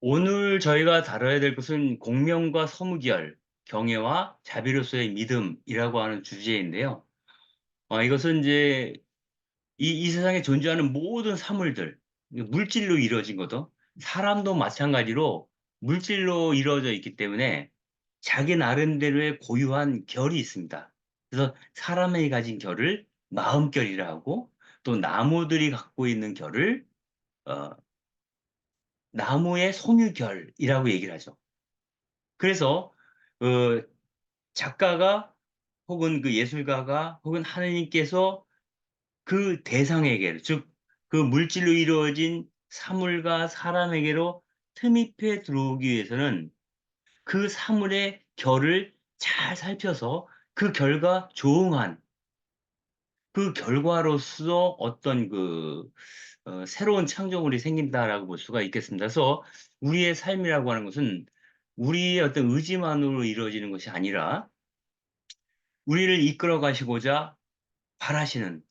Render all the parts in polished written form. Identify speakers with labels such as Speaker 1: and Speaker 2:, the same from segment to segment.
Speaker 1: 오늘 저희가 다뤄야 될 것은 공명과 서무결, 경애와 자비로서의 믿음이라고 하는 주제인데요. 이것은 이제 이 세상에 존재하는 모든 사물들, 물질로 이루어진 거든, 사람도 마찬가지로 물질로 이루어져 있기 때문에 자기 나름대로의 고유한 결이 있습니다. 그래서 사람이 가진 결을 마음결이라 하고, 또 나무들이 갖고 있는 결을 어, 나무의 섬유결이라고 얘기를 하죠. 그래서 어, 작가가 혹은 그 예술가가 혹은 하느님께서 그 대상에게, 즉 그 물질로 이루어진 사물과 사람에게로 틈입해 들어오기 위해서는 그 사물의 결을 잘 살펴서 그 결과 조응한 그 결과로서 어떤 새로운 창조물이 생긴다라고 볼 수가 있겠습니다. 그래서 우리의 삶이라고 하는 것은 우리의 어떤 의지만으로 이루어지는 것이 아니라 우리를 이끌어 가시고자 바라시는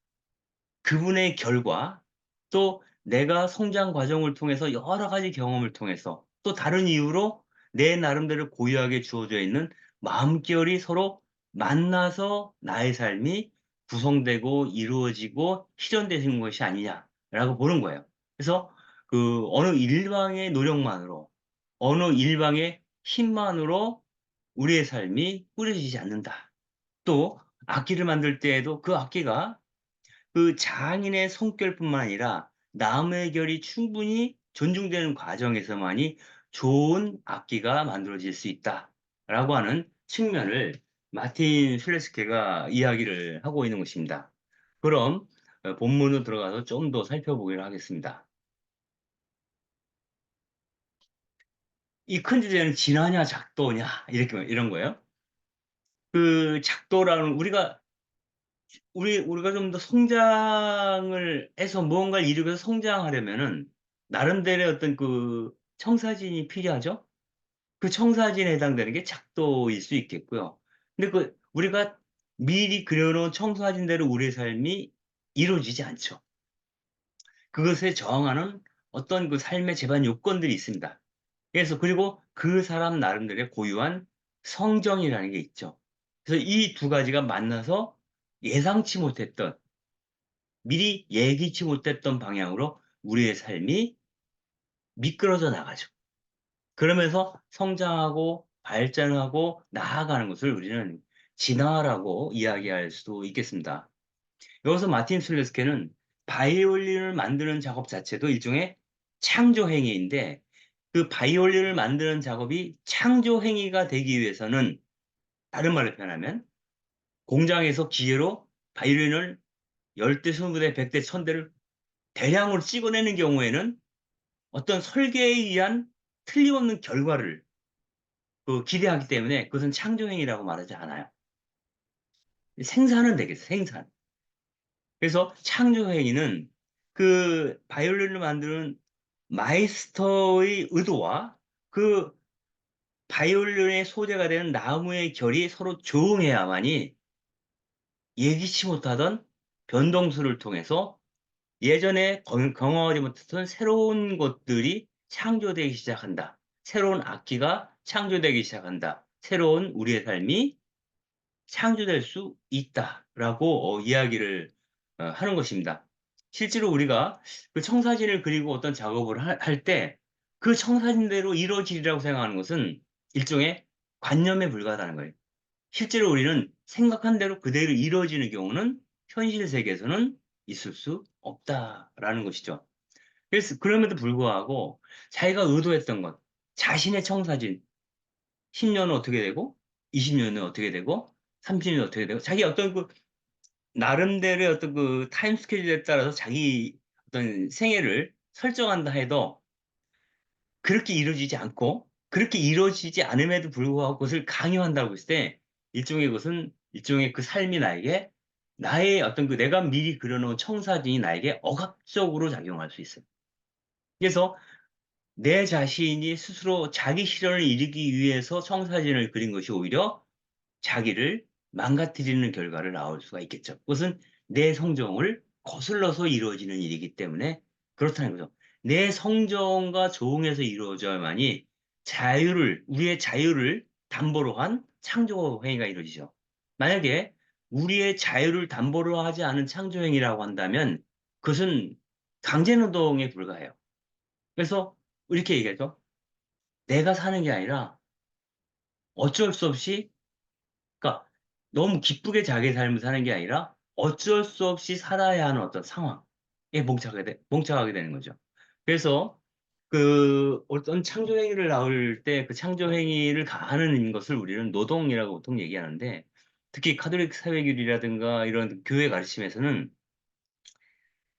Speaker 1: 그분의 결과, 또 내가 성장 과정을 통해서 여러 가지 경험을 통해서 또 다른 이유로 내 나름대로 고유하게 주어져 있는 마음결이 서로 만나서 나의 삶이 구성되고 이루어지고 실현되는 것이 아니냐라고 보는 거예요. 그래서 어느 일방의 노력만으로, 어느 일방의 힘만으로 우리의 삶이 꾸려지지 않는다. 또 악기를 만들 때에도 그 악기가 그 장인의 손결뿐만 아니라 남의 결이 충분히 존중되는 과정에서만이 좋은 악기가 만들어질 수 있다라고 하는 측면을 마틴 슐레스케가 이야기를 하고 있는 것입니다. 그럼 본문으로 들어가서 좀 더 살펴보기로 하겠습니다. 이 큰 주제는 진화냐 작도냐 이렇게 이런 거예요. 그 작도라는 우리가 좀 더 성장을 해서 무언가를 이루기 위해서 성장하려면은 나름대로의 어떤 그 청사진이 필요하죠. 그 청사진에 해당되는 게 작도일 수 있겠고요. 근데 우리가 미리 그려 놓은 청사진대로 우리의 삶이 이루어지지 않죠. 그것에 저항하는 어떤 그 삶의 제반 요건들이 있습니다. 그래서 그리고 그 사람 나름대로의 고유한 성정이라는 게 있죠. 그래서 이 두 가지가 만나서 예상치 못했던 미리 예기치 못했던 방향으로 우리의 삶이 미끄러져 나가죠. 그러면서 성장하고 발전하고 나아가는 것을 우리는 진화라고 이야기할 수도 있겠습니다. 여기서 마틴 술레스케는 바이올린을 만드는 작업 자체도 일종의 창조 행위인데 그 바이올린을 만드는 작업이 창조 행위가 되기 위해서는 다른 말로 표현하면 공장에서 기계로 바이올린을 10대, 20대, 100대, 1000대를 대량으로 찍어내는 경우에는 어떤 설계에 의한 틀림없는 결과를 기대하기 때문에 그것은 창조행위라고 말하지 않아요. 생산은 되겠어요, 생산. 그래서 창조행위는 그 바이올린을 만드는 마이스터의 의도와 그 바이올린의 소재가 되는 나무의 결이 서로 조응해야만이 예기치 못하던 변동수를 통해서 예전에 경험하지 못했던 새로운 것들이 창조되기 시작한다. 새로운 악기가 창조되기 시작한다. 새로운 우리의 삶이 창조될 수 있다라고 이야기를 하는 것입니다. 실제로 우리가 그 청사진을 그리고 어떤 작업을 할 때 그 청사진대로 이루어지리라고 생각하는 것은 일종의 관념에 불과하다는 거예요. 실제로 우리는 생각한 대로 그대로 이루어지는 경우는 현실 세계에서는 있을 수 없다라는 것이죠. 그래서 그럼에도 불구하고 자기가 의도했던 것, 자신의 청사진, 10년은 어떻게 되고, 20년은 어떻게 되고, 30년은 어떻게 되고, 자기 어떤 나름대로의 어떤 그 타임 스케줄에 따라서 자기 어떤 생애를 설정한다 해도 그렇게 이루어지지 않고, 그렇게 이루어지지 않음에도 불구하고 그것을 강요한다고 했을 때, 일종의 그 삶이 나의 어떤 내가 미리 그려놓은 청사진이 나에게 억압적으로 작용할 수 있어요. 그래서 내 자신이 스스로 자기 실현을 이루기 위해서 청사진을 그린 것이 오히려 자기를 망가뜨리는 결과를 낳을 수가 있겠죠. 그것은 내 성정을 거슬러서 이루어지는 일이기 때문에 그렇다는 거죠. 내 성정과 조응에서 이루어져야만이 우리의 자유를 담보로 한 창조 행위가 이루어지죠. 만약에 우리의 자유를 담보로 하지 않은 창조 행위라고 한다면 그것은 강제노동에 불과해요. 그래서 이렇게 얘기하죠. 내가 사는 게 아니라 어쩔 수 없이, 그러니까 너무 기쁘게 자기 삶을 사는 게 아니라 어쩔 수 없이 살아야 하는 어떤 상황에 봉착하게 되는 거죠. 그래서 그 어떤 창조 행위를 나올 때 그 창조 행위를 가하는 것을 우리는 노동이라고 보통 얘기하는데, 특히 카톨릭 사회교리라든가 이런 교회 가르침에서는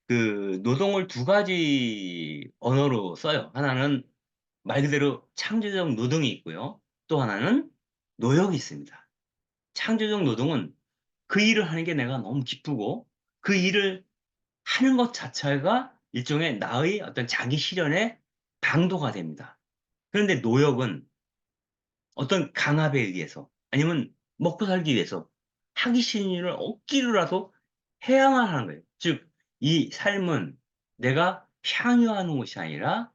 Speaker 1: 그 노동을 두 가지 언어로 써요. 하나는 말 그대로 창조적 노동이 있고요. 또 하나는 노역이 있습니다. 창조적 노동은 그 일을 하는 게 내가 너무 기쁘고 그 일을 하는 것 자체가 일종의 나의 어떤 자기 실현의 방도가 됩니다. 그런데 노역은 어떤 강압에 의해서 아니면 먹고 살기 위해서 하기 싫은 일을 억지로라도 해야만 하는 거예요. 즉, 이 삶은 내가 향유하는 것이 아니라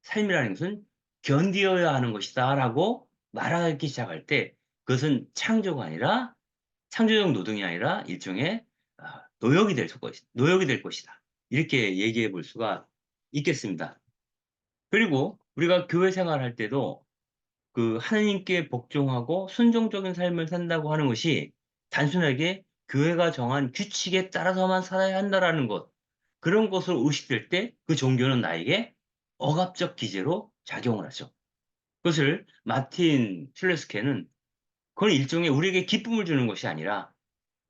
Speaker 1: 삶이라는 것은 견디어야 하는 것이다라고 말하기 시작할 때 그것은 창조적 노동이 아니라 일종의 노역이 될 것이다. 이렇게 얘기해 볼 수가 있겠습니다. 그리고 우리가 교회 생활할 때도 그 하나님께 복종하고 순종적인 삶을 산다고 하는 것이 단순하게 교회가 정한 규칙에 따라서만 살아야 한다라는 것, 그런 것을 의식될 때 그 종교는 나에게 억압적 기제로 작용을 하죠. 그것을 마틴 슐레스케는 그건 일종의 우리에게 기쁨을 주는 것이 아니라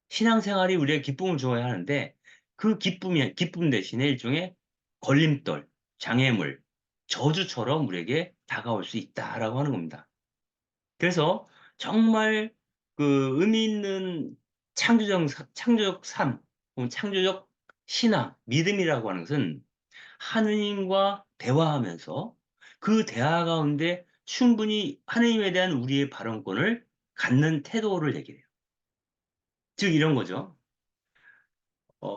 Speaker 1: 신앙생활이 우리에게 기쁨을 주어야 하는데 그 기쁨 대신에 일종의 걸림돌, 장애물, 저주처럼 우리에게 다가올 수 있다라고 하는 겁니다. 그래서 정말 그 의미 있는 창조적 삶, 혹은 창조적 신앙, 믿음이라고 하는 것은 하느님과 대화하면서 그 대화 가운데 충분히 하느님에 대한 우리의 발언권을 갖는 태도를 얘기해요. 즉 이런 거죠.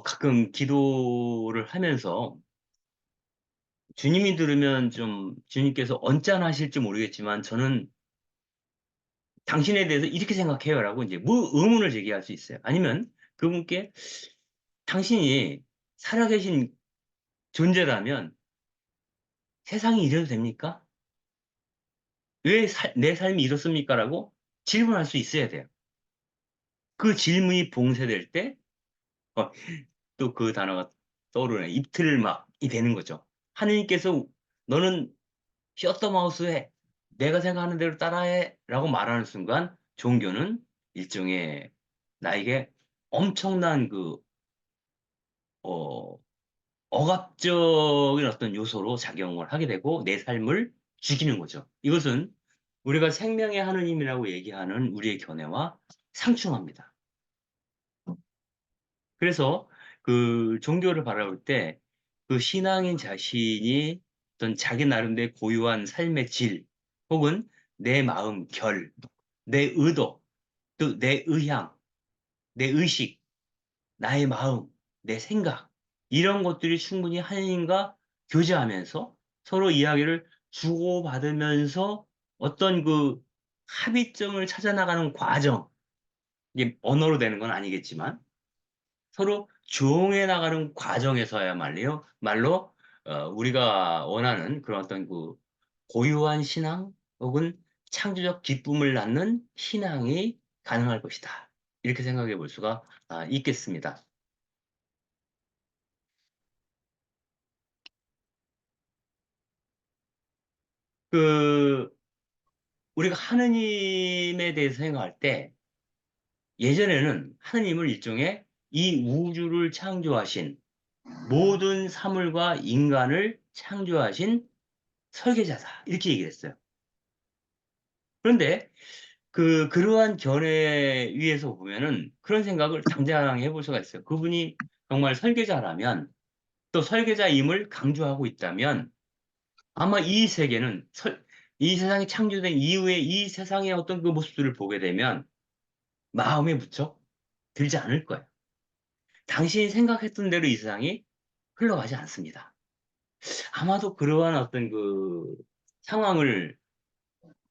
Speaker 1: 가끔 기도를 하면서 주님이 들으면 좀 주님께서 언짢아하실지 모르겠지만 저는 당신에 대해서 이렇게 생각해요라고 이제 뭐 의문을 제기할 수 있어요. 아니면 그분께 당신이 살아계신 존재라면 세상이 이래도 됩니까? 왜 내 삶이 이렇습니까? 라고 질문할 수 있어야 돼요. 그 질문이 봉쇄될 때, 또 그 단어가 떠오르네. 입틀막이 되는 거죠. 하느님께서 너는 셔터마우스 해. 내가 생각하는 대로 따라해. 라고 말하는 순간 종교는 일종의 나에게 엄청난 어, 억압적인 어떤 요소로 작용을 하게 되고 내 삶을 죽이는 거죠. 이것은 우리가 생명의 하느님이라고 얘기하는 우리의 견해와 상충합니다. 그래서 그 종교를 바라볼 때 그 신앙인 자신이 어떤 자기 나름대로 고유한 삶의 질, 혹은 내 마음 결, 내 의도, 또 내 의향, 내 의식, 나의 마음, 내 생각, 이런 것들이 충분히 하나님과 교제하면서 서로 이야기를 주고받으면서 어떤 그 합의점을 찾아나가는 과정, 이게 언어로 되는 건 아니겠지만 서로 조응해 나가는 과정에서야말로 우리가 원하는 그런 어떤 그 고유한 신앙 혹은 창조적 기쁨을 낳는 신앙이 가능할 것이다. 이렇게 생각해 볼 수가 있겠습니다. 그 우리가 하느님에 대해서 생각할 때 예전에는 하느님을 일종의 이 우주를 창조하신 모든 사물과 인간을 창조하신 설계자다. 이렇게 얘기를 했어요. 그런데 그러한 견해 위에서 보면은 그런 생각을 당장 해볼 수가 있어요. 그분이 정말 설계자라면 또 설계자임을 강조하고 있다면 아마 이 세상이 창조된 이후에 이 세상의 어떤 그 모습들을 보게 되면 마음에 무척 들지 않을 거예요. 당신이 생각했던 대로 이 세상이 흘러가지 않습니다. 아마도 그러한 어떤 그 상황을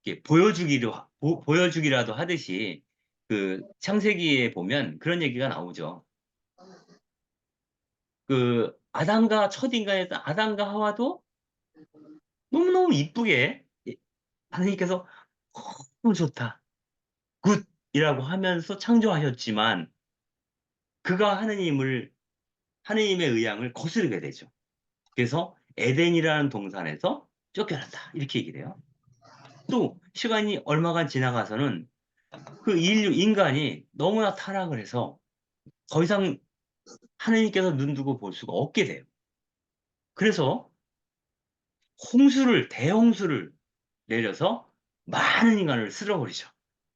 Speaker 1: 이렇게 보여주기라도 하듯이 그 창세기에 보면 그런 얘기가 나오죠. 그 아담과 첫 인간이었던 아담과 하와도 너무너무 이쁘게 하나님께서 너무 좋다, 굿이라고 하면서 창조하셨지만 그가 하나님의 의향을 거스르게 되죠. 그래서 에덴이라는 동산에서 쫓겨났다, 이렇게 얘기를 해요. 또 시간이 얼마간 지나가서는 그 인간이 너무나 타락을 해서 더 이상 하나님께서 눈 두고 볼 수가 없게 돼요. 그래서 대홍수를 내려서 많은 인간을 쓸어버리죠.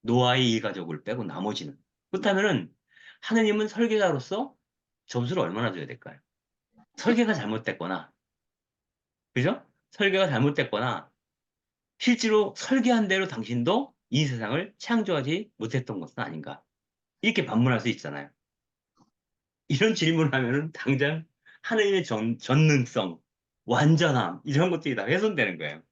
Speaker 1: 노아의 일가족을 빼고 나머지는. 그렇다면은 하느님은 설계자로서 점수를 얼마나 줘야 될까요? 설계가 잘못됐거나, 그죠? 설계가 잘못됐거나, 실제로 설계한 대로 당신도 이 세상을 창조하지 못했던 것은 아닌가. 이렇게 반문할 수 있잖아요. 이런 질문을 하면은 당장 하느님의 전능성, 완전함, 이런 것들이 다 훼손되는 거예요.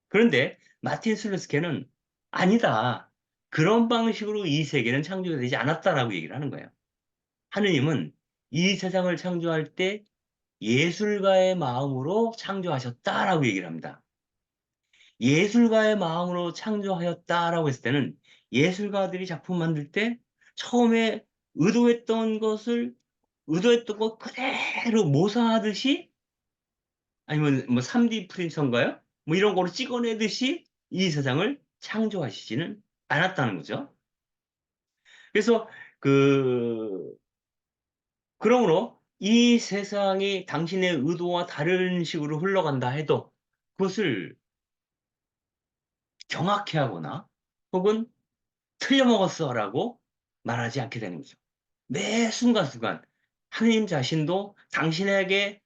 Speaker 1: 그런데 마틴 슬루스케는 아니다, 그런 방식으로 이 세계는 창조가 되지 않았다라고 얘기를 하는 거예요. 하느님은 이 세상을 창조할 때 예술가의 마음으로 창조하셨다라고 얘기를 합니다. 예술가의 마음으로 창조하였다라고 했을 때는 예술가들이 작품 만들 때 처음에 의도했던 것을 의도했던 것 그대로 모사하듯이, 아니면 뭐 3D 프린터인가요? 뭐 이런 거로 찍어내듯이 이 세상을 창조하시지는 않았다는 거죠. 그래서 그 그러므로 이 세상이 당신의 의도와 다른 식으로 흘러간다 해도 그것을 경악해 하거나 혹은 틀려먹었어라고 말하지 않게 되는 거죠. 매 순간순간 하느님 자신도 당신에게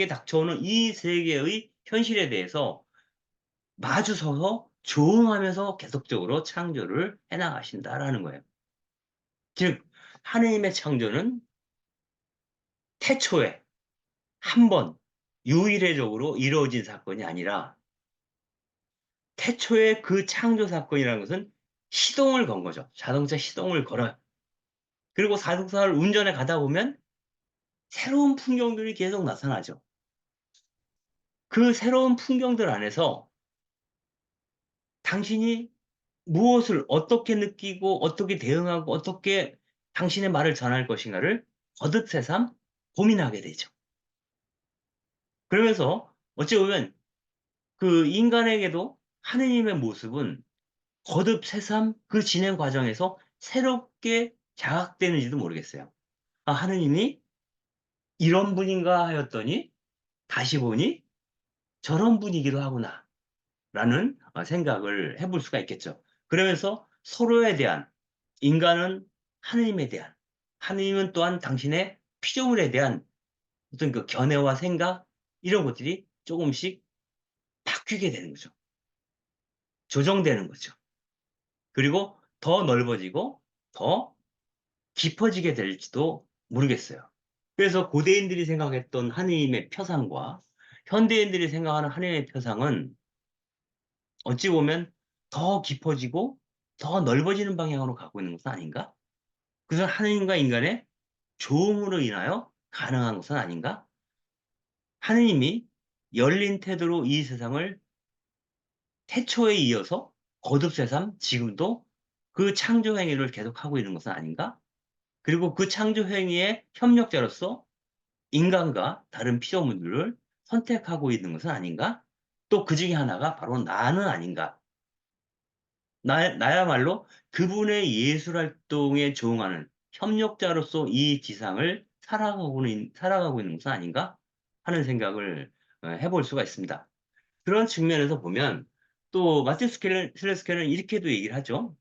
Speaker 1: 닥쳐오는 이 세계의 현실에 대해서 마주서서 조응하면서 계속적으로 창조를 해나가신다라는 거예요. 즉, 하느님의 창조는 태초에 한 번 유일회적으로 이루어진 사건이 아니라 태초에 그 창조 사건이라는 것은 시동을 건 거죠. 자동차 시동을 걸어요. 그리고 자동차를 운전해 가다 보면 새로운 풍경들이 계속 나타나죠. 그 새로운 풍경들 안에서 당신이 무엇을 어떻게 느끼고 어떻게 대응하고 어떻게 당신의 말을 전할 것인가를 거듭새삼 고민하게 되죠. 그러면서 어찌 보면 그 인간에게도 하느님의 모습은 거듭새삼 그 진행 과정에서 새롭게 자각되는지도 모르겠어요. 아, 하느님이 이런 분인가 하였더니 다시 보니 저런 분이기도 하구나 라는 생각을 해볼 수가 있겠죠. 그러면서 서로에 대한, 인간은 하느님에 대한, 하느님은 또한 당신의 피조물에 대한 어떤 그 견해와 생각, 이런 것들이 조금씩 바뀌게 되는 거죠. 조정되는 거죠. 그리고 더 넓어지고 더 깊어지게 될지도 모르겠어요. 그래서 고대인들이 생각했던 하느님의 표상과 현대인들이 생각하는 하느님의 표상은 어찌 보면 더 깊어지고 더 넓어지는 방향으로 가고 있는 것은 아닌가? 그것은 하느님과 인간의 조음으로 인하여 가능한 것은 아닌가? 하느님이 열린 태도로 이 세상을 태초에 이어서 거듭새삼 지금도 그 창조 행위를 계속하고 있는 것은 아닌가? 그리고 그 창조 행위의 협력자로서 인간과 다른 피조물들을 선택하고 있는 것은 아닌가? 또 그 중에 하나가 바로 나는 아닌가? 나야말로 그분의 예술 활동에 조응하는 협력자로서 이 지상을 살아가고 있는 것은 아닌가 하는 생각을 해볼 수가 있습니다. 그런 측면에서 보면 또 마틴 슬레스케는 이렇게도 얘기를 하죠.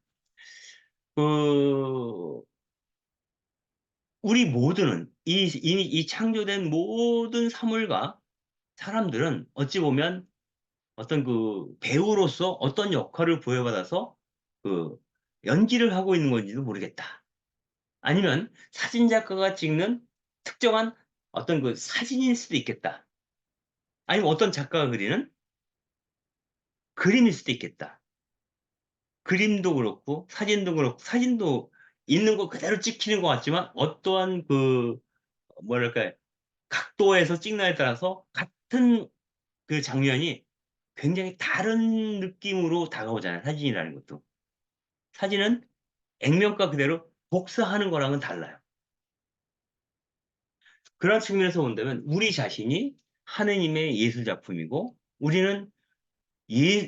Speaker 1: 그 우리 모두는 이미 이 창조된 모든 사물과 사람들은 어찌 보면 어떤 그 배우로서 어떤 역할을 부여받아서 그 연기를 하고 있는 건지도 모르겠다. 아니면 사진 작가가 찍는 특정한 어떤 그 사진일 수도 있겠다. 아니면 어떤 작가가 그리는 그림일 수도 있겠다. 그림도 그렇고 사진도 그렇고 사진도 있는 거 그대로 찍히는 것 같지만 어떠한 그 뭐랄까요? 각도에서 찍느냐에 따라서 같은 그 장면이 굉장히 다른 느낌으로 다가오잖아요. 사진이라는 것도. 사진은 액면가 그대로 복사하는 거랑은 달라요. 그런 측면에서 본다면 우리 자신이 하느님의 예술 작품이고 우리는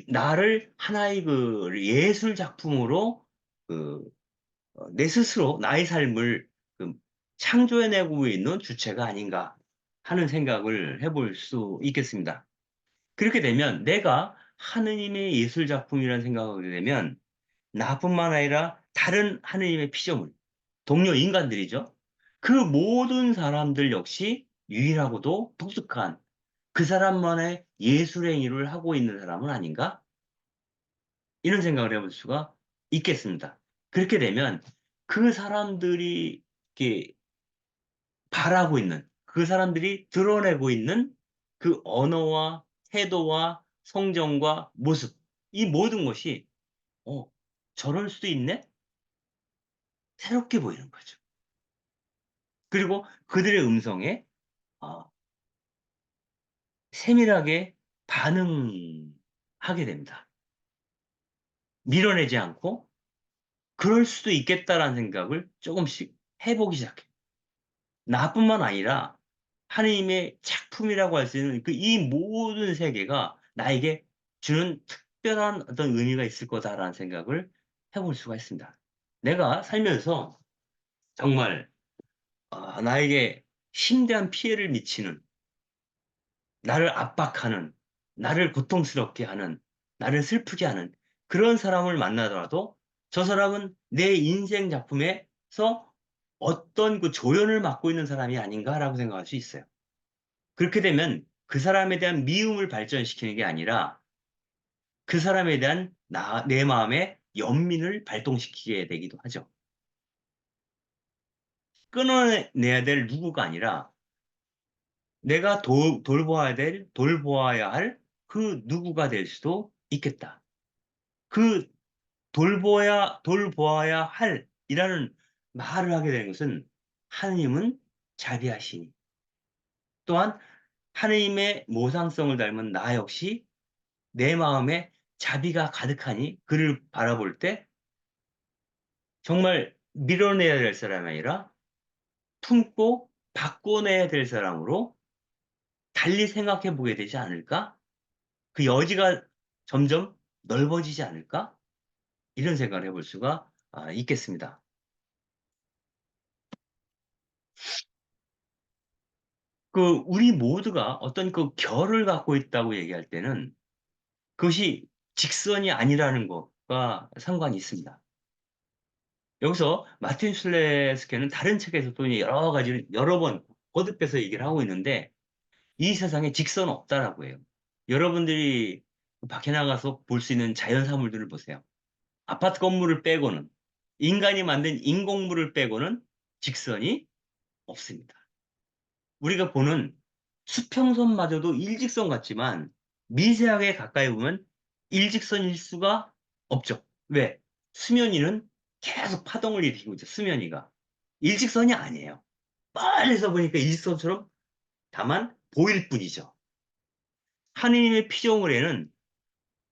Speaker 1: 나를 하나의 그 예술 작품으로 그 내 스스로 나의 삶을 그 창조해내고 있는 주체가 아닌가 하는 생각을 해볼 수 있겠습니다. 그렇게 되면 내가 하느님의 예술 작품이라는 생각을 하게 되면 나뿐만 아니라 다른 하느님의 피조물, 동료 인간들이죠. 그 모든 사람들 역시 유일하고도 독특한 그 사람만의 예술 행위를 하고 있는 사람은 아닌가? 이런 생각을 해볼 수가 있겠습니다. 그렇게 되면 그 사람들이 이렇게 바라고 있는, 그 사람들이 드러내고 있는 그 언어와 태도와 성정과 모습, 이 모든 것이, 어, 저럴 수도 있네? 새롭게 보이는 거죠. 그리고 그들의 음성에 어, 세밀하게 반응하게 됩니다. 밀어내지 않고 그럴 수도 있겠다라는 생각을 조금씩 해보기 시작해요. 나뿐만 아니라 하느님의 작품이라고 할 수 있는 그 이 모든 세계가 나에게 주는 특별한 어떤 의미가 있을 거다라는 생각을 해볼 수가 있습니다. 내가 살면서 정말 나에게 심대한 피해를 미치는, 나를 압박하는, 나를 고통스럽게 하는, 나를 슬프게 하는 그런 사람을 만나더라도 저 사람은 내 인생 작품에서 어떤 그 조연을 맡고 있는 사람이 아닌가라고 생각할 수 있어요. 그렇게 되면 그 사람에 대한 미움을 발전시키는 게 아니라 그 사람에 대한 내 마음의 연민을 발동시키게 되기도 하죠. 끊어내야 될 누구가 아니라 내가 돌보아야 할 그 누구가 될 수도 있겠다. 그 돌보아야 할 이라는 말을 하게 된 것은 하느님은 자비하시니 또한 하느님의 모상성을 닮은 나 역시 내 마음에 자비가 가득하니 그를 바라볼 때 정말 밀어내야 될 사람이 아니라 품고 바꿔내야 될 사람으로 달리 생각해 보게 되지 않을까? 그 여지가 점점 넓어지지 않을까? 이런 생각을 해볼 수가 있겠습니다. 그 우리 모두가 어떤 그 결을 갖고 있다고 얘기할 때는 그것이 직선이 아니라는 것과 상관이 있습니다. 여기서 마틴 슬레스케는 다른 책에서도 여러 가지 여러 번 거듭해서 얘기를 하고 있는데 이 세상에 직선은 없다라고 해요. 여러분들이 밖에 나가서 볼 수 있는 자연 사물들을 보세요. 아파트 건물을 빼고는 인간이 만든 인공물을 빼고는 직선이 없습니다. 우리가 보는 수평선마저도 일직선 같지만 미세하게 가까이 보면 일직선일 수가 없죠. 왜? 수면 위는 계속 파동을 일으키고 있죠. 수면 위가. 일직선이 아니에요. 멀리서 보니까 일직선처럼 다만 보일 뿐이죠. 하느님의 피조물에는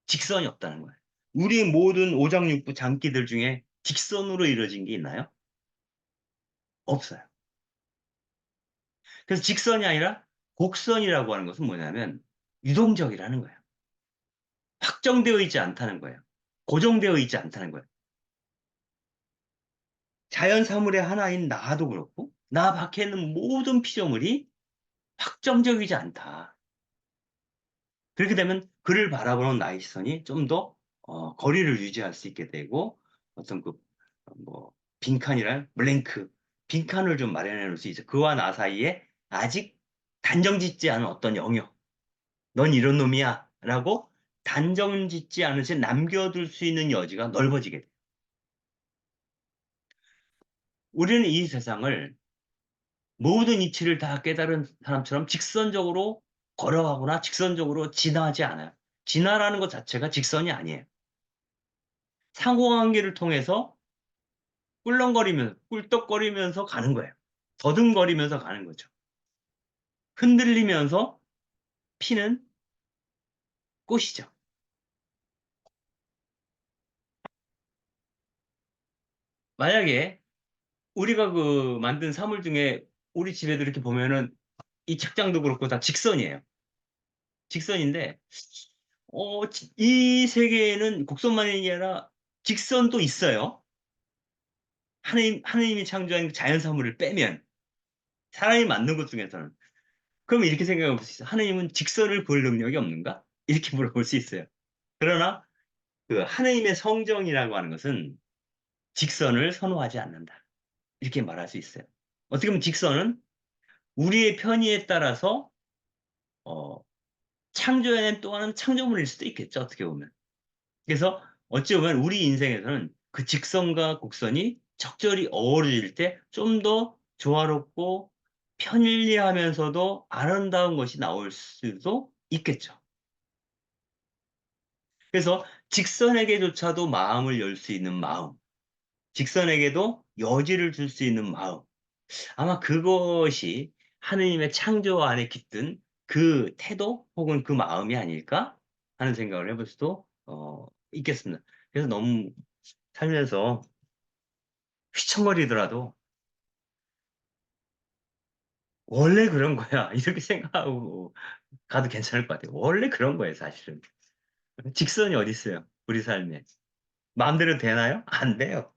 Speaker 1: 직선이 없다는 거예요. 우리 모든 오장육부 장기들 중에 직선으로 이루어진 게 있나요? 없어요. 그래서 직선이 아니라 곡선이라고 하는 것은 뭐냐면 유동적이라는 거예요. 확정되어 있지 않다는 거예요. 고정되어 있지 않다는 거예요. 자연 사물의 하나인 나도 그렇고 나 밖에 있는 모든 피조물이 확정적이지 않다. 그렇게 되면 그를 바라보는 나의 시선이 좀 더 거리를 유지할 수 있게 되고 어떤 그 뭐 빈칸이란 블랭크 빈칸을 좀 마련해 놓을 수 있어. 그와 나 사이에 아직 단정짓지 않은 어떤 영역. 넌 이런 놈이야라고 단정짓지 않은 채 남겨둘 수 있는 여지가 넓어지게 돼. 우리는 이 세상을 모든 이치를 다 깨달은 사람처럼 직선적으로 걸어가거나 직선적으로 진화하지 않아요. 진화라는 것 자체가 직선이 아니에요. 상호관계를 통해서 꿀렁거리면서, 꿀떡거리면서 가는 거예요. 더듬거리면서 가는 거죠. 흔들리면서 피는 꽃이죠. 만약에 우리가 그 만든 사물 중에 우리 집에도 이렇게 보면은 이 책장도 그렇고 다 직선이에요. 직선인데, 이 세계에는 곡선만이 아니라 직선도 있어요. 하느님이 창조한 자연 사물을 빼면, 사람이 만든 것 중에서는. 그럼 이렇게 생각해 볼 수 있어요. 하느님은 직선을 볼 능력이 없는가? 이렇게 물어볼 수 있어요. 그러나 그 하느님의 성정이라고 하는 것은 직선을 선호하지 않는다. 이렇게 말할 수 있어요. 어떻게 보면 직선은 우리의 편의에 따라서 어, 창조해낸 또 하나는 창조물일 수도 있겠죠. 어떻게 보면. 그래서 어찌 보면 우리 인생에서는 그 직선과 곡선이 적절히 어우러질 때 좀 더 조화롭고 편리하면서도 아름다운 것이 나올 수도 있겠죠. 그래서 직선에게조차도 마음을 열 수 있는 마음, 직선에게도 여지를 줄 수 있는 마음, 아마 그것이 하느님의 창조 안에 깃든 그 태도 혹은 그 마음이 아닐까 하는 생각을 해볼 수도 있겠습니다. 그래서 너무 살면서 휘청거리더라도 원래 그런 거야 이렇게 생각하고 가도 괜찮을 것 같아요. 원래 그런 거예요, 사실은. 직선이 어디 있어요, 우리 삶에. 마음대로 되나요? 안 돼요.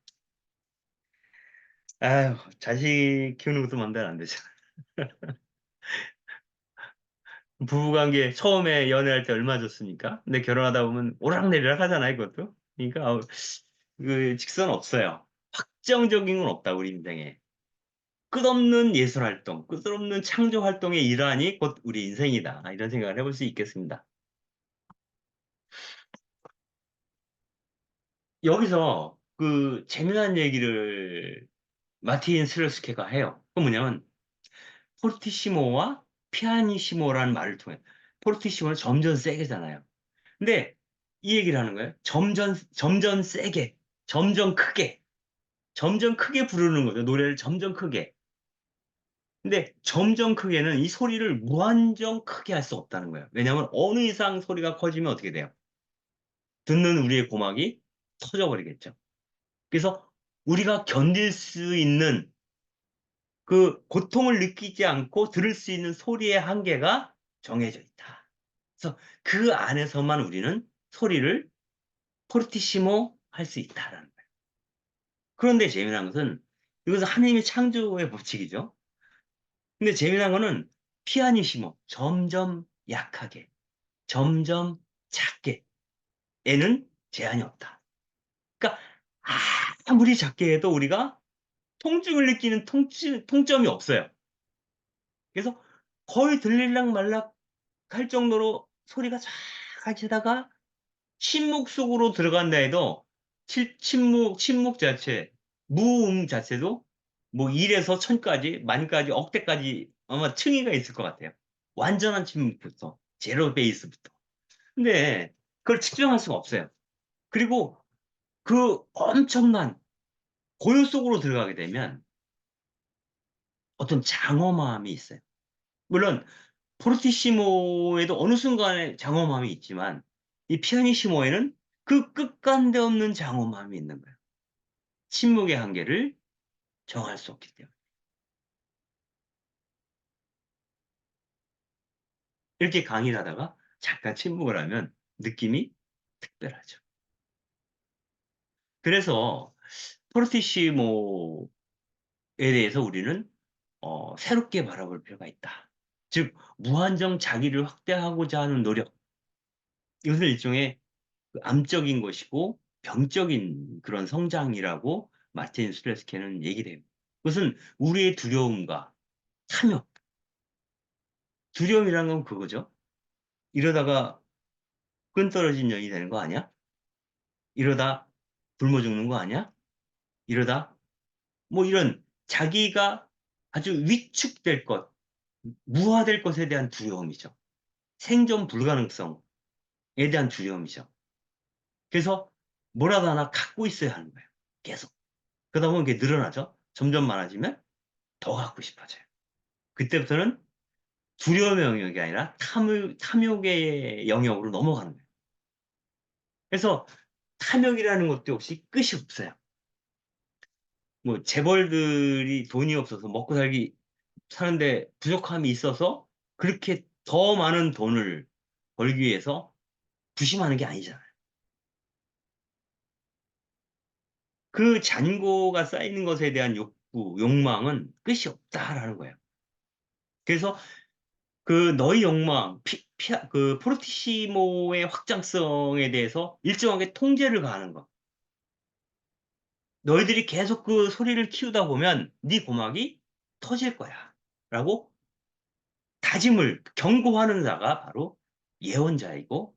Speaker 1: 아유, 자식 키우는 것도 마음대로 안 되죠. 부부관계 처음에 연애할 때 얼마 줬습니까? 근데 결혼하다 보면 오락내리락 하잖아요, 그것도. 그러니까 그 직선 없어요. 확정적인 건 없다, 우리 인생에. 끝없는 예술활동, 끝없는 창조활동의 일환이 곧 우리 인생이다. 이런 생각을 해볼 수 있겠습니다. 여기서 그 재미난 얘기를 마틴 스르스케가 해요. 그 뭐냐면 포르티시모와 피아니시모라는 말을 통해, 포르티시모는 점점 세게잖아요. 근데 이 얘기를 하는 거예요. 점점 세게, 점점 크게 부르는 거죠. 노래를 점점 크게. 근데 점점 크게는 이 소리를 무한정 크게 할 수 없다는 거예요. 왜냐하면 어느 이상 소리가 커지면 어떻게 돼요? 듣는 우리의 고막이 터져버리겠죠. 그래서 우리가 견딜 수 있는 그 고통을 느끼지 않고 들을 수 있는 소리의 한계가 정해져 있다. 그래서 그 안에서만 우리는 소리를 포르티시모 할 수 있다라는 거예요. 그런데 재미난 것은 이것은 하나님의 창조의 법칙이죠. 근데 재미난 거는 피아니시모, 점점 약하게, 점점 작게, 에는 제한이 없다. 그러니까 아무리 작게 해도 우리가 통증을 느끼는 통점이 없어요. 그래서 거의 들릴락 말락 할 정도로 소리가 작아지다가 침묵 속으로 들어간다 해도 침묵 자체, 무음 자체도 뭐 1에서 1000까지, 만까지, 억대까지 아마 층위가 있을 것 같아요. 완전한 침묵부터, 제로 베이스부터. 근데 그걸 측정할 수가 없어요. 그리고 그 엄청난 고요 속으로 들어가게 되면 어떤 장엄함이 있어요. 물론 포르티시모에도 어느 순간에 장엄함이 있지만 이 피아니시모에는 그 끝간데 없는 장엄함이 있는 거예요. 침묵의 한계를 정할 수 없기 때문에. 이렇게 강의를 하다가 잠깐 침묵을 하면 느낌이 특별하죠. 그래서 포르티시모에 대해서 우리는 새롭게 바라볼 필요가 있다. 즉, 무한정 자기를 확대하고자 하는 노력. 이것은 일종의 그 암적인 것이고 병적인 그런 성장이라고 마틴 수레스케는 얘기를 해요. 그것은 우리의 두려움과 탐욕, 두려움이란 건 그거죠. 이러다가 끈 떨어진 년이 되는 거 아니야? 이러다 굶어 죽는 거 아니야? 이러다 뭐 이런 자기가 아주 위축될 것, 무화될 것에 대한 두려움이죠. 생존 불가능성에 대한 두려움이죠. 그래서 뭐라도 하나 갖고 있어야 하는 거예요. 계속. 그러다 보면 이게 늘어나죠. 점점 많아지면 더 갖고 싶어져요. 그때부터는 두려움의 영역이 아니라 탐욕의 영역으로 넘어가는 거예요. 그래서 탐욕이라는 것도 역시 끝이 없어요. 뭐 재벌들이 돈이 없어서 먹고 살기 사는데 부족함이 있어서 그렇게 더 많은 돈을 벌기 위해서 부심하는 게 아니잖아요. 그 잔고가 쌓이는 것에 대한 욕구, 욕망은 끝이 없다라는 거예요. 그래서 그 너희 욕망, 그 포르티시모의 확장성에 대해서 일정하게 통제를 가하는 거. 너희들이 계속 그 소리를 키우다 보면 네 고막이 터질 거야. 라고 다짐을 경고하는 자가 바로 예언자이고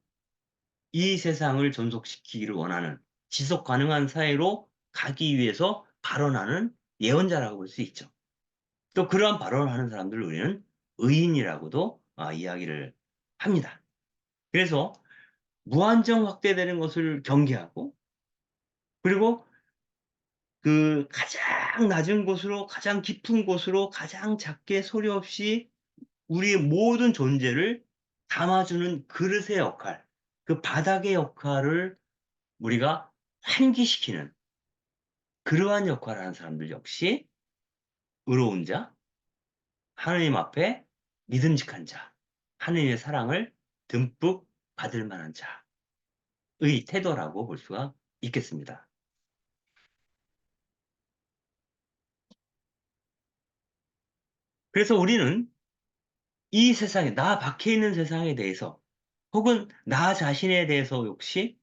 Speaker 1: 이 세상을 존속시키기를 원하는 지속 가능한 사회로 가기 위해서 발언하는 예언자라고 볼 수 있죠. 또 그러한 발언을 하는 사람들을 우리는 의인이라고도 이야기를 합니다. 그래서 무한정 확대되는 것을 경계하고 그리고 그 가장 낮은 곳으로 가장 깊은 곳으로 가장 작게 소리 없이 우리의 모든 존재를 담아주는 그릇의 역할, 그 바닥의 역할을 우리가 환기시키는 그러한 역할을 하는 사람들 역시 의로운 자, 하느님 앞에 믿음직한 자, 하느님의 사랑을 듬뿍 받을 만한 자의 태도라고 볼 수가 있겠습니다. 그래서 우리는 이 세상에, 나 밖에 있는 세상에 대해서 혹은 나 자신에 대해서 역시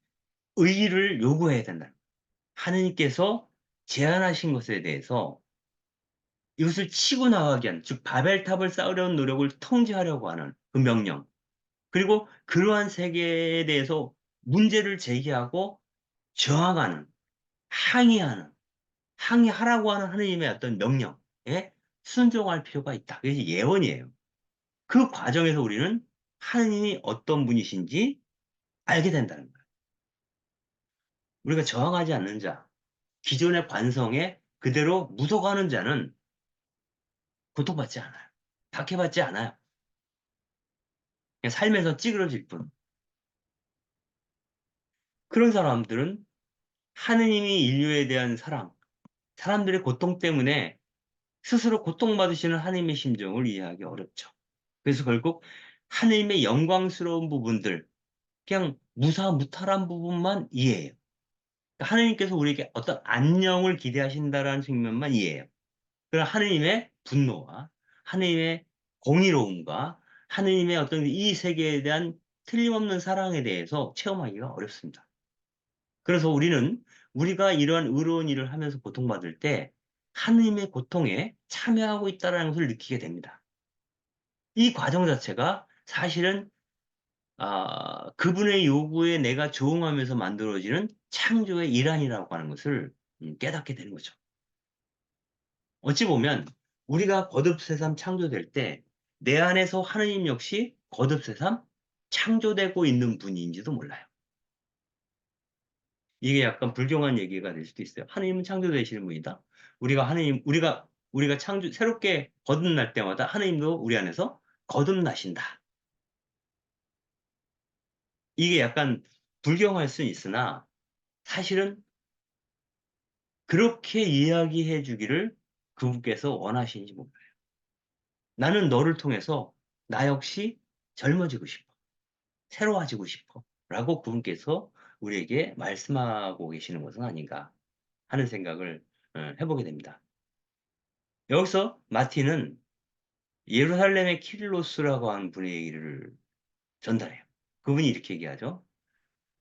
Speaker 1: 의의를 요구해야 된다. 하느님께서 제안하신 것에 대해서 이것을 치고 나가기 위한, 즉 바벨탑을 쌓으려는 노력을 통제하려고 하는 그 명령. 그리고 그러한 세계에 대해서 문제를 제기하고 저항하는, 항의하는, 항의하라고 하는 하느님의 어떤 명령에 순종할 필요가 있다. 그게 예언이에요. 그 과정에서 우리는 하느님이 어떤 분이신지 알게 된다는 거예요. 우리가 저항하지 않는 자, 기존의 관성에 그대로 묻어가는 자는 고통받지 않아요. 박해받지 않아요. 그냥 삶에서 찌그러질 뿐. 그런 사람들은 하느님이 인류에 대한 사랑, 사람들의 고통 때문에 스스로 고통받으시는 하느님의 심정을 이해하기 어렵죠. 그래서 결국 하느님의 영광스러운 부분들, 그냥 무사무탈한 부분만 이해해요. 그러니까 하느님께서 우리에게 어떤 안녕을 기대하신다라는 측면만 이해해요. 그럼 하느님의 분노와 하느님의 공의로움과 하느님의 어떤 이 세계에 대한 틀림없는 사랑에 대해서 체험하기가 어렵습니다. 그래서 우리는 우리가 이러한 의로운 일을 하면서 고통받을 때 하느님의 고통에 참여하고 있다는 것을 느끼게 됩니다. 이 과정 자체가 사실은 그분의 요구에 내가 조응하면서 만들어지는 창조의 일환이라고 하는 것을 깨닫게 되는 거죠. 어찌 보면 우리가 거듭새삼 창조될 때 내 안에서 하느님 역시 거듭새삼 창조되고 있는 분인지도 몰라요. 이게 약간 불경한 얘기가 될 수도 있어요. 하느님은 창조되시는 분이다. 우리가 새롭게 거듭날 때마다 하느님도 우리 안에서 거듭나신다. 이게 약간 불경할 수는 있으나 사실은 그렇게 이야기해 주기를 그분께서 원하시는지 몰라요. 나는 너를 통해서 나 역시 젊어지고 싶어. 새로워지고 싶어. 라고 그분께서 우리에게 말씀하고 계시는 것은 아닌가 하는 생각을 해보게 됩니다. 여기서 마틴은 예루살렘의 키릴로스라고 하는 분의 얘기를 전달해요. 그분이 이렇게 얘기하죠.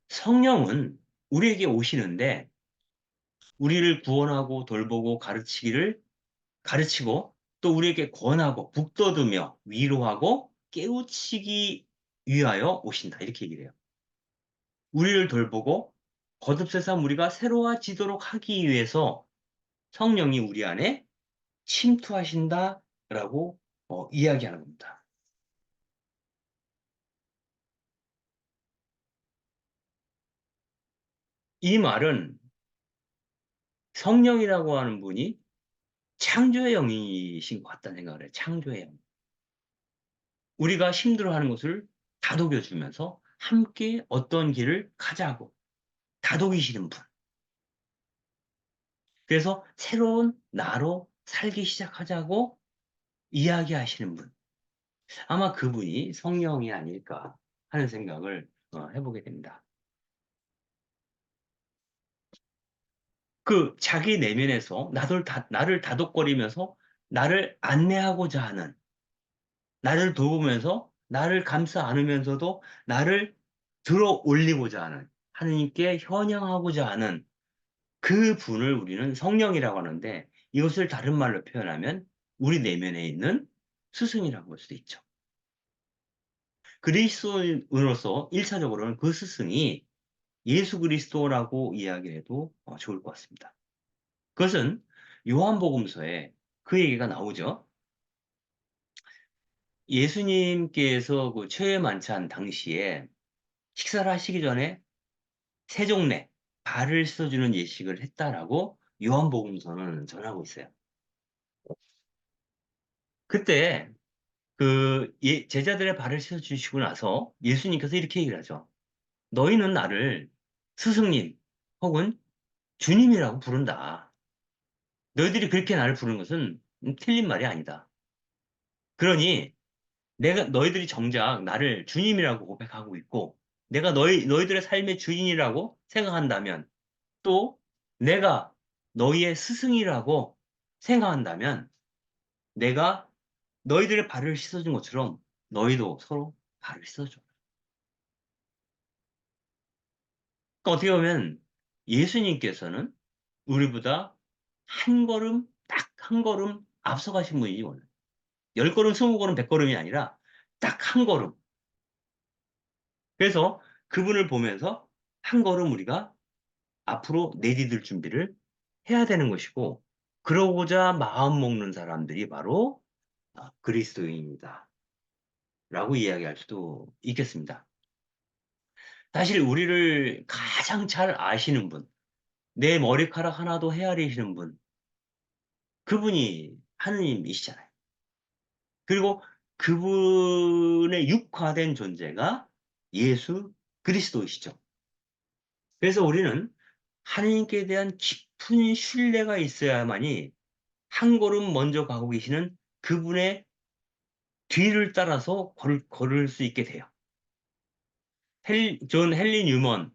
Speaker 1: 성령은 우리에게 오시는데 우리를 구원하고 돌보고 가르치고 또 우리에게 권하고 북돋우며 위로하고 깨우치기 위하여 오신다. 이렇게 얘기를 해요. 우리를 돌보고 거듭새삼 우리가 새로워지도록 하기 위해서 성령이 우리 안에 침투하신다라고 이야기하는 겁니다. 이 말은 성령이라고 하는 분이 창조의 영이신 것 같다는 생각을 해요. 창조의 영. 우리가 힘들어하는 것을 다독여주면서 함께 어떤 길을 가자고 다독이시는 분. 그래서 새로운 나로 살기 시작하자고 이야기하시는 분. 아마 그분이 성령이 아닐까 하는 생각을 해보게 됩니다. 그 자기 내면에서 나를 다독거리면서 나를 안내하고자 하는, 나를 도우면서 나를 감싸 안으면서도 나를 들어 올리고자 하는, 하느님께 현양하고자 하는 그 분을 우리는 성령이라고 하는데, 이것을 다른 말로 표현하면 우리 내면에 있는 스승이라고 볼 수도 있죠. 그리스도인으로서 1차적으로는 그 스승이 예수 그리스도라고 이야기해도 좋을 것 같습니다. 그것은 요한복음서에 그 얘기가 나오죠. 예수님께서 그 최후의 만찬 당시에 식사를 하시기 전에 세종례, 발을 씻어주는 예식을 했다라고 요한복음서는 전하고 있어요. 그때 제자들의 발을 씻어주시고 나서 예수님께서 이렇게 얘기를 하죠. 너희는 나를 스승님 혹은 주님이라고 부른다. 너희들이 그렇게 나를 부르는 것은 틀린 말이 아니다. 그러니 너희들이 정작 나를 주님이라고 고백하고 있고, 내가 너희들의 삶의 주인이라고 생각한다면, 또 내가 너희의 스승이라고 생각한다면, 내가 너희들의 발을 씻어준 것처럼 너희도 서로 발을 씻어줘. 그러니까 어떻게 보면 예수님께서는 우리보다 한 걸음, 딱 한 걸음 앞서가신 분이지, 오늘. 10걸음, 20걸음, 100걸음이 아니라 딱 한 걸음. 그래서 그분을 보면서 한 걸음 우리가 앞으로 내디딜 준비를 해야 되는 것이고, 그러고자 마음 먹는 사람들이 바로 그리스도인이다. 라고 이야기할 수도 있겠습니다. 사실 우리를 가장 잘 아시는 분, 내 머리카락 하나도 헤아리시는 분, 그분이 하느님이시잖아요. 그리고 그분의 육화된 존재가 예수 그리스도이시죠. 그래서 우리는 하느님께 대한 깊은 신뢰가 있어야만이 한 걸음 먼저 가고 계시는 그분의 뒤를 따라서 걸을 수 있게 돼요. 존 헨리 뉴먼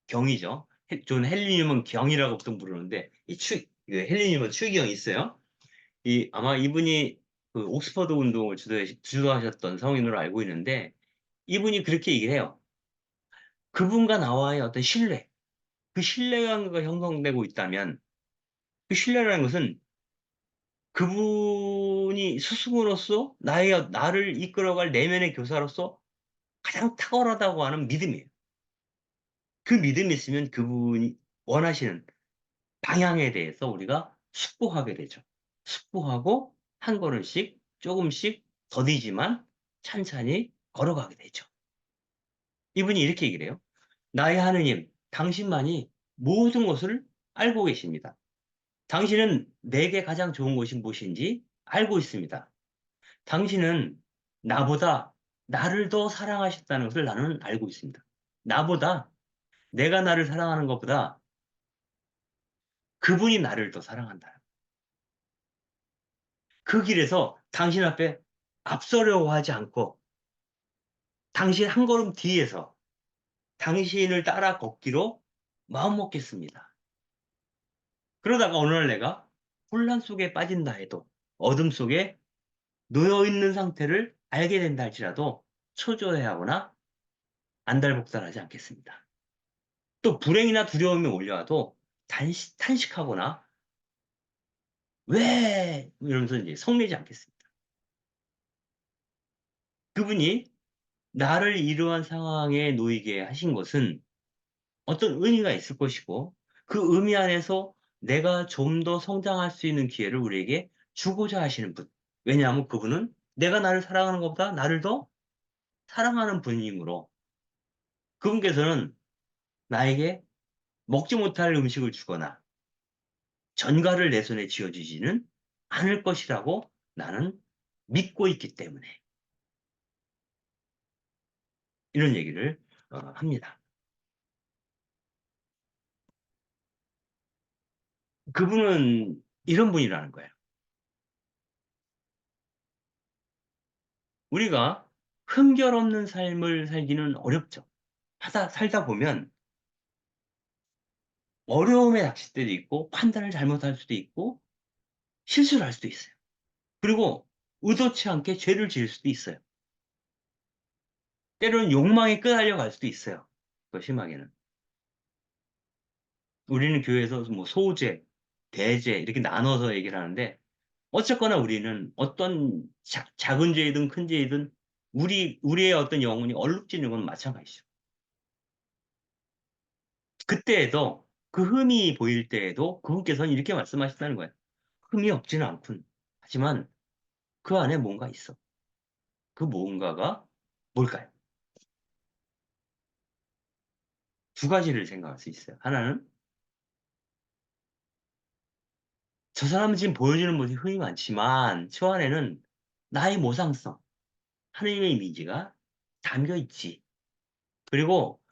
Speaker 1: 경이죠. 존 헨리 뉴먼 경이라고 보통 부르는데, 헨리 뉴먼 추기경이 있어요. 아마 이분이 그 옥스퍼드 운동을 주도하셨던 성인으로 알고 있는데, 이분이 그렇게 얘기를 해요. 그분과 나와의 어떤 신뢰, 그 신뢰관계가 형성되고 있다면, 그 신뢰라는 것은 그분이 스승으로서 나를 이끌어갈 내면의 교사로서 가장 탁월하다고 하는 믿음이에요. 그 믿음이 있으면 그분이 원하시는 방향에 대해서 우리가 숙고하게 되죠. 숙고하고 한 걸음씩 조금씩 더디지만 찬찬히 걸어가게 되죠. 이분이 이렇게 얘기를 해요. 나의 하느님, 당신만이 모든 것을 알고 계십니다. 당신은 내게 가장 좋은 것이 무엇인지 알고 있습니다. 당신은 나보다 나를 더 사랑하셨다는 것을 나는 알고 있습니다. 나보다 내가 나를 사랑하는 것보다 그분이 나를 더 사랑한다. 그 길에서 당신 앞에 앞서려고 하지 않고 당신 한 걸음 뒤에서 당신을 따라 걷기로 마음먹겠습니다. 그러다가 어느 날 내가 혼란 속에 빠진다 해도, 어둠 속에 놓여 있는 상태를 알게 된다 할지라도 초조해하거나 안달복달하지 않겠습니다. 또 불행이나 두려움이 올려와도 탄식하거나 왜 이러면서 이제 성내지 않겠습니다. 그분이 나를 이러한 상황에 놓이게 하신 것은 어떤 의미가 있을 것이고, 그 의미 안에서 내가 좀 더 성장할 수 있는 기회를 우리에게 주고자 하시는 분. 왜냐하면 그분은 내가 나를 사랑하는 것보다 나를 더 사랑하는 분이므로, 그분께서는 나에게 먹지 못할 음식을 주거나 전가를 내 손에 쥐어주지는 않을 것이라고 나는 믿고 있기 때문에 이런 얘기를 합니다. 그분은 이런 분이라는 거예요. 우리가 흠결 없는 삶을 살기는 어렵죠. 살다 보면 어려움에 닥칠 때도 있고, 판단을 잘못할 수도 있고, 실수를 할 수도 있어요. 그리고 의도치 않게 죄를 지을 수도 있어요. 때로는 욕망에 끄달려 갈 수도 있어요. 더 심하게는. 우리는 교회에서 뭐 소죄, 대죄 이렇게 나눠서 얘기를 하는데 어쨌거나 우리는 어떤 작은 죄이든 큰 죄이든 우리의 어떤 영혼이 얼룩지는 건 마찬가지죠. 그때에도 그 흠이 보일 때에도 그분께서는 이렇게 말씀하신다는 거예요. 흠이 없지는 않군. 하지만 그 안에 뭔가 있어. 그 뭔가가 뭘까요? 두 가지를 생각할 수 있어요. 하나는 저 사람은 지금 보여주는 모습이 흠이 많지만 저 안에는 나의 모상성, 하느님의 이미지가 담겨 있지. 그리고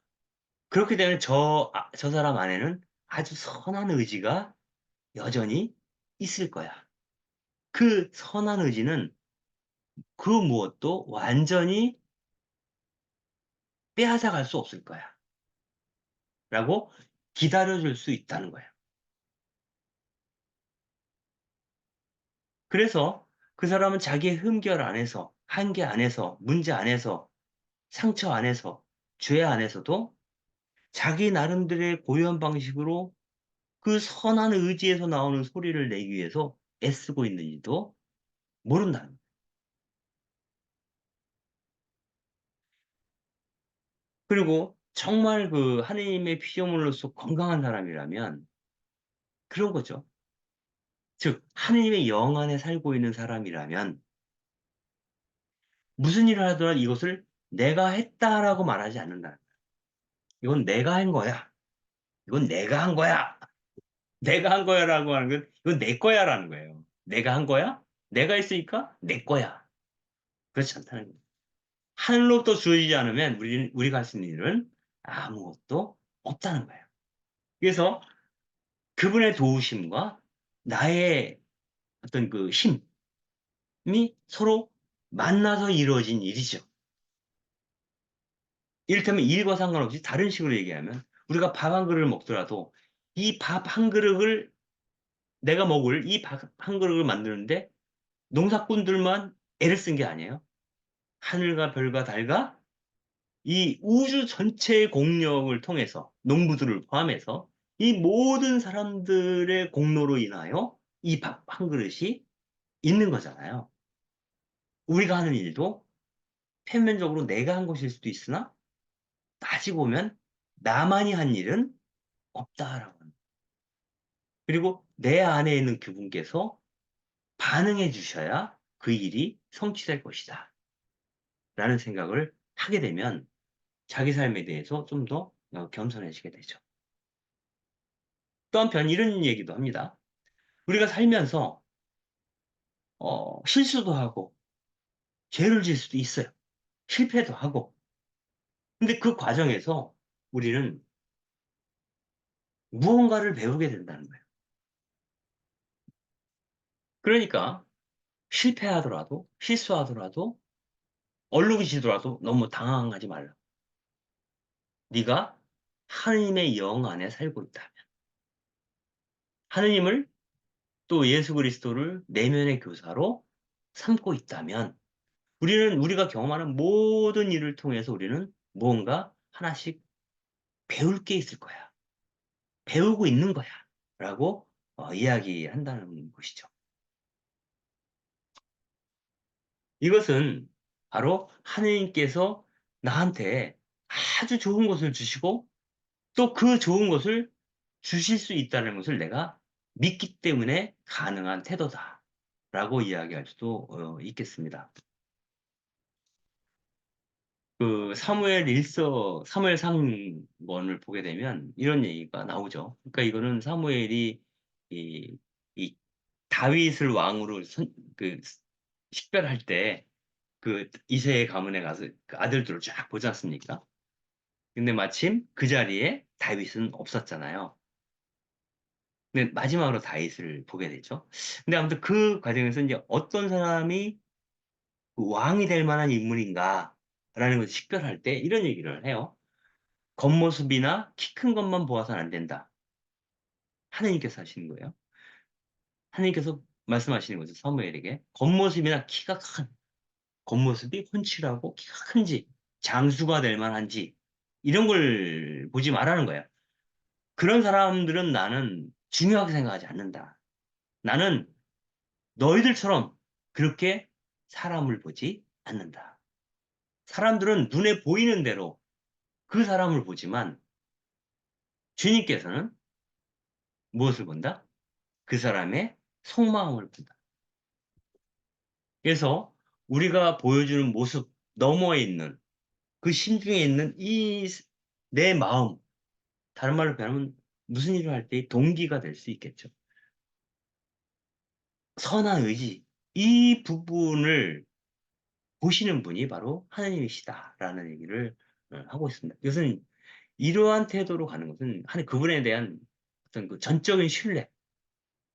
Speaker 1: 그렇기 때문에 저 사람 안에는 아주 선한 의지가 여전히 있을 거야. 그 선한 의지는 그 무엇도 완전히 빼앗아 갈 수 없을 거야. 라고 기다려줄 수 있다는 거예요. 그래서 그 사람은 자기의 흠결 안에서, 한계 안에서, 문제 안에서, 상처 안에서, 죄 안에서도 자기 나름대로의 고유한 방식으로 그 선한 의지에서 나오는 소리를 내기 위해서 애쓰고 있는지도 모른다는 거예요. 그리고 정말 그 하느님의 피조물로서 건강한 사람이라면 그런 거죠. 즉, 하느님의 영 안에 살고 있는 사람이라면 무슨 일을 하더라도 이것을 내가 했다라고 말하지 않는다. 이건 내가 한 거야. 이건 내가 한 거야. 내가 한 거야라고 하는 건 이건 내 거야라는 거예요. 내가 한 거야? 내가 했으니까 내 거야. 그렇지 않다는 거예요. 하늘로부터 주어지지 않으면 우리가 할 수 있는 일은 아무것도 없다는 거예요. 그래서 그분의 도우심과 나의 어떤 그 힘이 서로 만나서 이루어진 일이죠. 이를테면 일과 상관없이 다른 식으로 얘기하면 우리가 밥 한 그릇을 먹더라도 이 밥 한 그릇을 내가 먹을 이 밥 한 그릇을 만드는데 농사꾼들만 애를 쓴 게 아니에요. 하늘과 별과 달과 이 우주 전체의 공력을 통해서 농부들을 포함해서 이 모든 사람들의 공로로 인하여 이 밥 한 그릇이 있는 거잖아요. 우리가 하는 일도 표면적으로 내가 한 것일 수도 있으나 따지고 보면 나만이 한 일은 없다라고 합니다. 그리고 내 안에 있는 그분께서 반응해 주셔야 그 일이 성취될 것이다. 라는 생각을 하게 되면 자기 삶에 대해서 좀 더 겸손해지게 되죠. 또 한편 이런 얘기도 합니다. 우리가 살면서 실수도 하고 죄를 지을 수도 있어요. 실패도 하고. 근데 그 과정에서 우리는 무언가를 배우게 된다는 거예요. 그러니까 실패하더라도 실수하더라도 얼룩이지더라도 너무 당황하지 말라. 네가 하느님의 영 안에 살고 있다면 하느님을 또 예수 그리스도를 내면의 교사로 삼고 있다면 우리는 우리가 경험하는 모든 일을 통해서 우리는 무언가 하나씩 배울 게 있을 거야. 배우고 있는 거야. 라고 이야기한다는 것이죠. 이것은 바로 하느님께서 나한테 아주 좋은 것을 주시고 또 그 좋은 것을 주실 수 있다는 것을 내가 믿기 때문에 가능한 태도다. 라고 이야기할 수도 있겠습니다. 그 사무엘 일서 사무엘 상권을 보게 되면 이런 얘기가 나오죠. 그러니까 이거는 사무엘이 이, 이 다윗을 왕으로 그 식별할 때 그 이세의 가문에 가서 그 아들들을 쫙 보지 않습니까? 근데 마침 그 자리에 다윗은 없었잖아요. 근데 마지막으로 다윗을 보게 되죠. 근데 아무튼 그 과정에서 이제 어떤 사람이 그 왕이 될 만한 인물인가라는 것을 식별할 때 이런 얘기를 해요. 겉모습이나 키 큰 것만 보아서는 안 된다. 하나님께서 하시는 거예요. 하나님께서 말씀하시는 거죠. 사무엘에게. 겉모습이나 키가 큰, 겉모습이 훤칠하고 키가 큰지, 장수가 될 만한지, 이런 걸 보지 말라는 거예요. 그런 사람들은 나는 중요하게 생각하지 않는다. 나는 너희들처럼 그렇게 사람을 보지 않는다. 사람들은 눈에 보이는 대로 그 사람을 보지만 주님께서는 무엇을 본다? 그 사람의 속마음을 본다. 그래서 우리가 보여주는 모습 너머에 있는 그 심중에 있는 이 내 마음, 다른 말로 표현하면 무슨 일을 할 때 동기가 될 수 있겠죠. 선한 의지, 이 부분을 보시는 분이 바로 하나님이시다라는 얘기를 하고 있습니다. 이것은 이러한 태도로 가는 것은 하나님 그분에 대한 어떤 그 전적인 신뢰,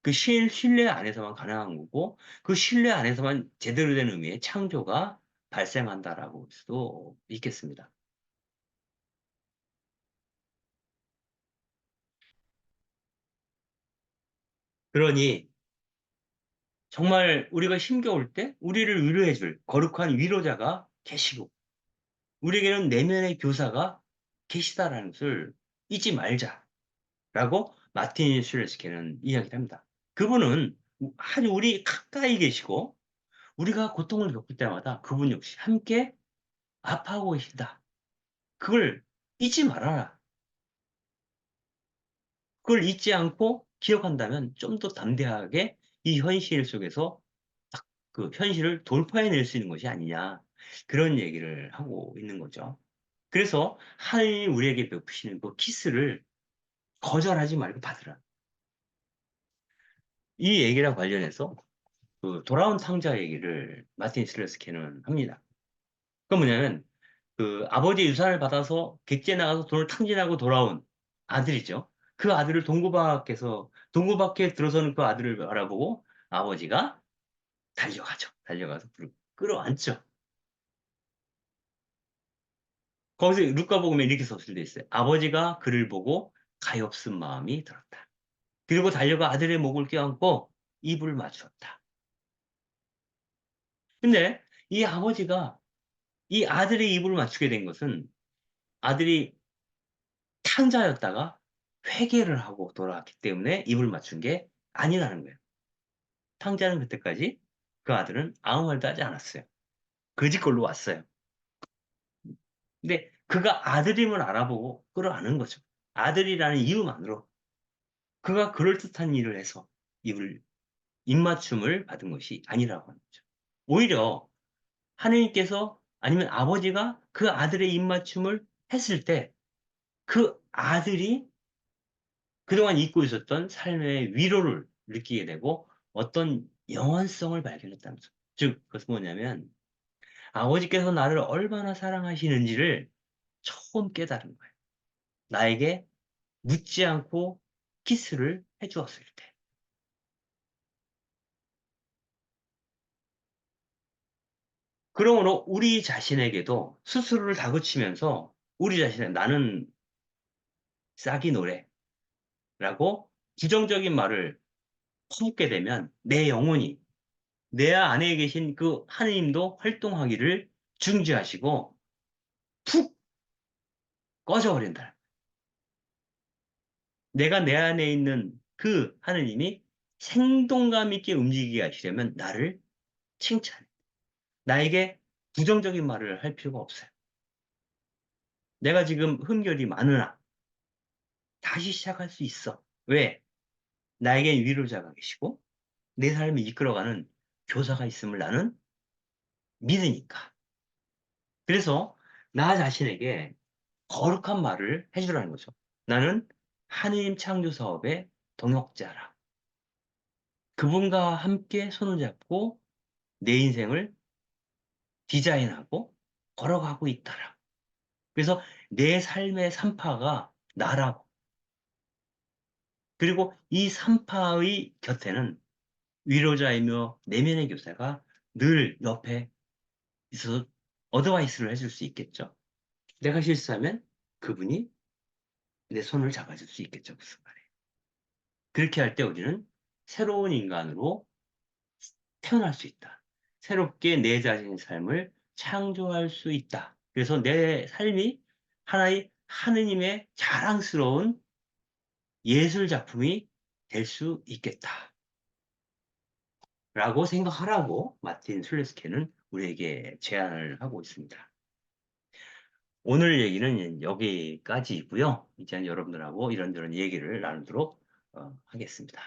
Speaker 1: 그 신뢰 안에서만 가능한 거고, 그 신뢰 안에서만 제대로 된 의미의 창조가 발생한다라고 볼 수도 있겠습니다. 그러니 정말 우리가 힘겨울 때 우리를 위로해줄 거룩한 위로자가 계시고, 우리에게는 내면의 교사가 계시다라는 것을 잊지 말자라고 마틴 슐레스케는 이야기를 합니다. 그분은 아주 우리 가까이 계시고, 우리가 고통을 겪을 때마다 그분 역시 함께 아파하고 계신다. 그걸 잊지 말아라. 그걸 잊지 않고 기억한다면 좀 더 담대하게 이 현실 속에서 딱 그 현실을 돌파해낼 수 있는 것이 아니냐. 그런 얘기를 하고 있는 거죠. 그래서 하나님이 우리에게 베푸시는 그 키스를 거절하지 말고 받으라. 이 얘기랑 관련해서 그 돌아온 탕자 얘기를 마틴 슬레스키는 합니다. 그 뭐냐면 그 아버지 유산을 받아서 객지에 나가서 돈을 탕진하고 돌아온 아들이죠. 그 아들을 동구 밖에 들어서는 그 아들을 바라보고 아버지가 달려가죠. 달려가서 그를 끌어안죠. 거기서 루카복음에 이렇게 써져 있어요. 아버지가 그를 보고 가엾은 마음이 들었다. 그리고 달려가 아들의 목을 껴안고 입을 맞추었다. 근데 이 아버지가 이 아들의 입을 맞추게 된 것은 아들이 탕자였다가 회개를 하고 돌아왔기 때문에 입을 맞춘 게 아니라는 거예요. 탕자는 그때까지 그 아들은 아무 말도 하지 않았어요. 거짓걸로 왔어요. 근데 그가 아들임을 알아보고 끌어안은 거죠. 아들이라는 이유만으로 그가 그럴듯한 일을 해서 입을 입맞춤을 받은 것이 아니라고 하는 거죠. 오히려 하느님께서 아니면 아버지가 그 아들의 입맞춤을 했을 때 그 아들이 그동안 잊고 있었던 삶의 위로를 느끼게 되고 어떤 영원성을 발견했다면서. 즉, 그것은 뭐냐면 아버지께서 나를 얼마나 사랑하시는지를 처음 깨달은 거예요. 나에게 묻지 않고 키스를 해주었을 때. 그러므로 우리 자신에게도 스스로를 다그치면서 우리 자신의 나는 싹이 노래라고 부정적인 말을 퍼붓게 되면 내 영혼이 내 안에 계신 그 하느님도 활동하기를 중지하시고 푹 꺼져버린다. 내가 내 안에 있는 그 하느님이 생동감 있게 움직이게 하시려면 나를 칭찬해. 나에게 부정적인 말을 할 필요가 없어요. 내가 지금 흠결이 많으나 다시 시작할 수 있어. 왜? 나에겐 위로자가 계시고 내 삶을 이끌어가는 교사가 있음을 나는 믿으니까. 그래서 나 자신에게 거룩한 말을 해주라는 거죠. 나는 하느님 창조 사업의 동역자라. 그분과 함께 손을 잡고 내 인생을 디자인하고 걸어가고 있다라. 그래서 내 삶의 산파가 나라고. 그리고 이 산파의 곁에는 위로자이며 내면의 교사가 늘 옆에 있어서 어드바이스를 해줄 수 있겠죠. 내가 실수하면 그분이 내 손을 잡아줄 수 있겠죠. 그 순간에. 그렇게 할 때 우리는 새로운 인간으로 태어날 수 있다. 새롭게 내 자신의 삶을 창조할 수 있다. 그래서 내 삶이 하나의 하느님의 자랑스러운 예술 작품이 될 수 있겠다. 라고 생각하라고 마틴 술레스케는 우리에게 제안을 하고 있습니다. 오늘 얘기는 여기까지이고요. 이제 여러분들하고 이런저런 얘기를 나누도록 하겠습니다.